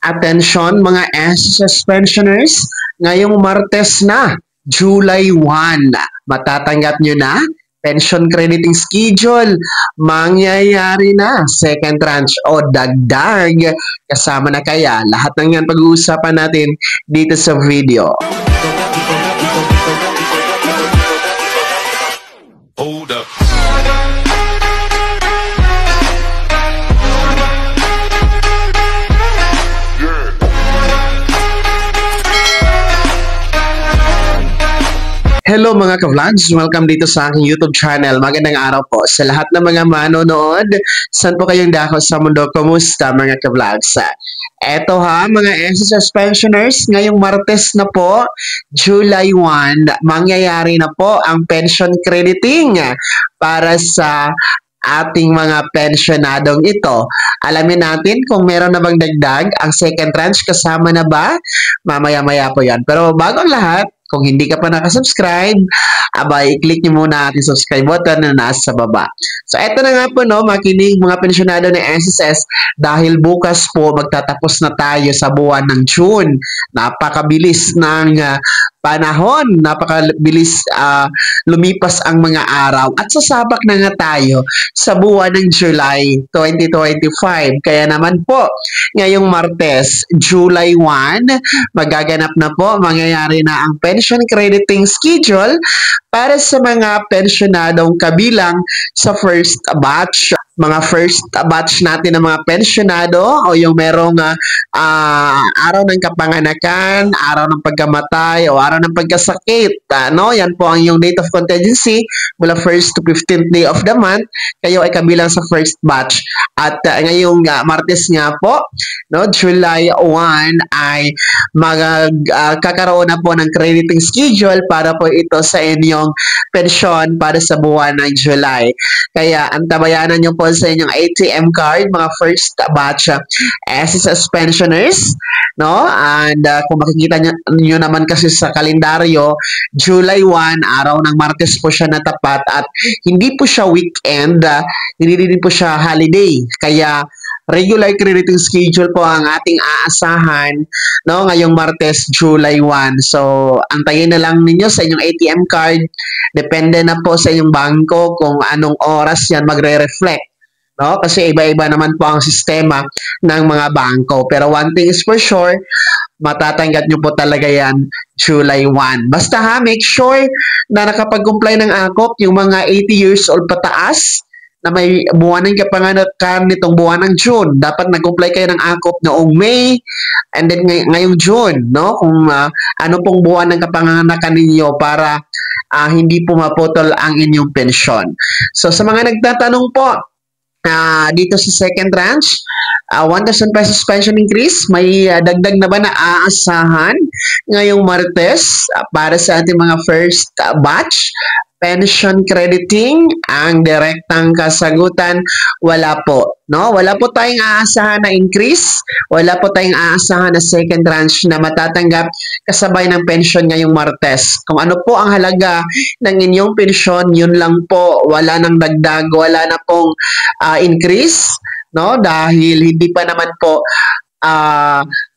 Attention mga SSS pensioners, ngayong Martes na, July 1, matatanggap nyo na pension crediting schedule. Mangyayari na second tranche o dagdag. Kasama na kaya lahat ng yan pag-uusapan natin dito sa video. Hold up. Hello mga ka-vlogs! Welcome dito sa aking YouTube channel. Magandang araw po sa lahat ng mga manonood. Saan po kayong dako sa mundo? Kumusta mga ka-vlogs? Eto ha mga SSS pensioners, ngayong Martes na po, July 1, mangyayari na po ang pension crediting para sa ating mga pensionadong ito. Alamin natin kung meron na bang dagdag, ang second tranche kasama na ba? Mamaya-maya po yan. Pero bago ang lahat, kung hindi ka pa nakasubscribe, abay, i-click nyo muna ating subscribe button na nasa baba. So, eto na nga po, no, makinig mga pensyonado ng SSS dahil bukas po magtatapos na tayo sa buwan ng June. Napakabilis ng panahon, napakabilis lumipas ang mga araw at sasabak na nga tayo sa buwan ng July 2025. Kaya naman po, ngayong Martes, July 1, magaganap na po, mangyayari na ang pension crediting schedule para sa mga pensyonadong kabilang sa first batch. Mga first batch natin ng mga pensyonado o yung merong araw ng kapanganakan, araw ng pagkamatay o araw ng pagkasakit. No? Yan po ang yung date of contingency mula 1st to 15th day of the month. Kayo ay kabilang sa first batch. At ngayong Martes nga po, no, July 1 ay magkakaroon na po ng crediting schedule para po ito sa inyong pensyon para sa buwan ng July. Kaya antabayanan nyo po sa inyong ATM card, mga first batch SSS pensioners, no? And kung makikita nyo naman kasi sa kalendaryo, July 1, araw ng Martes po siya natapat at hindi po siya weekend, hindi din po siya holiday. Kaya regular crediting schedule po ang ating aasahan, no, ngayong Martes, July 1. So, antayin na lang ninyo sa inyong ATM card. Depende na po sa inyong bangko kung anong oras yan magre-reflect. No? Kasi iba-iba naman po ang sistema ng mga bangko. Pero one thing is for sure, matatanggap nyo po talaga yan July 1. Basta ha, make sure na nakapag-comply ng AKOP yung mga 80 years old pataas na may buwan ng kapanganakan nitong buwan ng June. Dapat nag-comply kayo ng AKOP noong May and then ngayong June, no? Kung ano pong buwan ng kapanganakan ninyo para hindi po maputol ang inyong pensyon. So sa mga nagtatanong po, dito sa second tranche, 1,000 pesos pension increase, may dagdag na ba na aasahan ngayong Martes para sa ating mga first batch pension crediting? Ang direktang kasagutan, wala po. No? Wala po tayong aasahan na increase, wala po tayong aasahan na second tranche na matatanggap kasabay ng pension ngayong Martes. Kung ano po ang halaga ng inyong pensyon, yun lang po. Wala nang dagdag, wala na pong increase, no? Dahil hindi pa naman po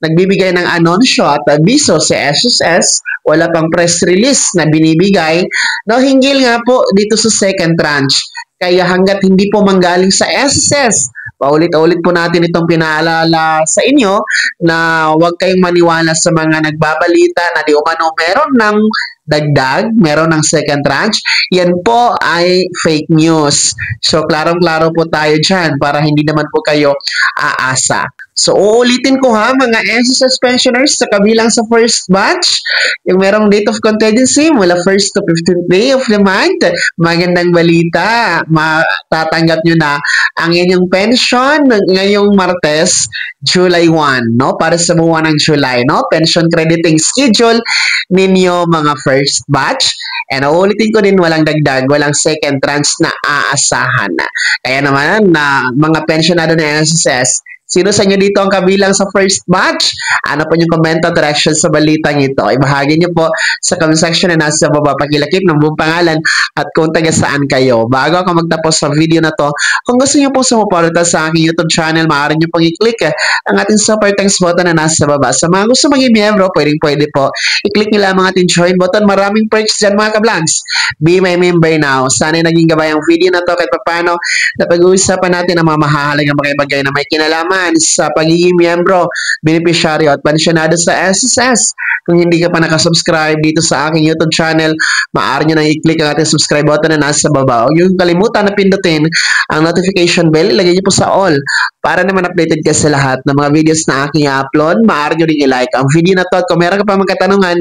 nagbibigay ng anunsyo at abiso sa SSS, wala pang press release na binibigay, no, hinggil nga po dito sa second tranche. Kaya hanggat hindi po manggaling sa SSS, paulit-ulit po natin itong pinaalala sa inyo na huwag kayong maniwala sa mga nagbabalita na di umano meron ng dagdag, meron ng second tranche. Yan po ay fake news. So, klarong-klaro po tayo dyan para hindi naman po kayo aasa. So, uulitin ko ha, mga SSS pensioners sa kabilang sa first batch, yung merong date of contingency mula 1st to 15th day of the month, magandang balita, matatanggap nyo na ang inyong pension ngayong Martes, July 1, no? Para sa buwan ng July, no? Pension crediting schedule ninyo mga first batch. And uulitin ko din, walang dagdag, walang second tranche na aasahan. Kaya naman, na mga pensionado ng SSS, Sino sa inyo dito ang kabilang sa first batch? Ano po yung komento direction sa balitang ito? Ibahagi niyo po sa comment section na nasa baba. Pakilakip ng buong pangalan at kung taga saan kayo. Bago ako magtapos sa video na to, kung gusto niyo po sumuporta sa aking YouTube channel, maaari niyo pong i-click ang ating super thanks button na nasa baba. Sa mga gusto maging miyembro, pwede po. I-click nila ang ating join button. Maraming perks dyan mga ka-vlogs. Be my member now. Sana naging gabay ang video na to kahit paano na pag-uusapan natin ang mga mahahalagang bagay na may kinalaman sa pagiging miyembro, beneficiaryo at pensyonado sa SSS. Kung hindi ka pa nakasubscribe dito sa aking YouTube channel, maaari nyo na i-click ang ating subscribe button na nasa baba. Huwag yung kalimutan na pindutin ang notification bell. Ilagay nyo po sa all para naman updated ka sa lahat ng mga videos na aking upload. Maaari nyo rin i-like ang video na to at kung meron ka pa mga katanungan,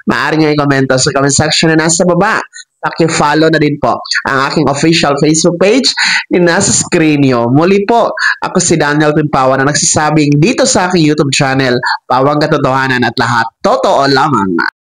maaari nyo i-komento sa comment section na nasa baba. Paki-follow na din po ang aking official Facebook page na nasa screen nyo. Muli po, ako si Daniel Pimpawa na nagsasabing dito sa aking YouTube channel, pawang katotohanan at lahat totoo lamang.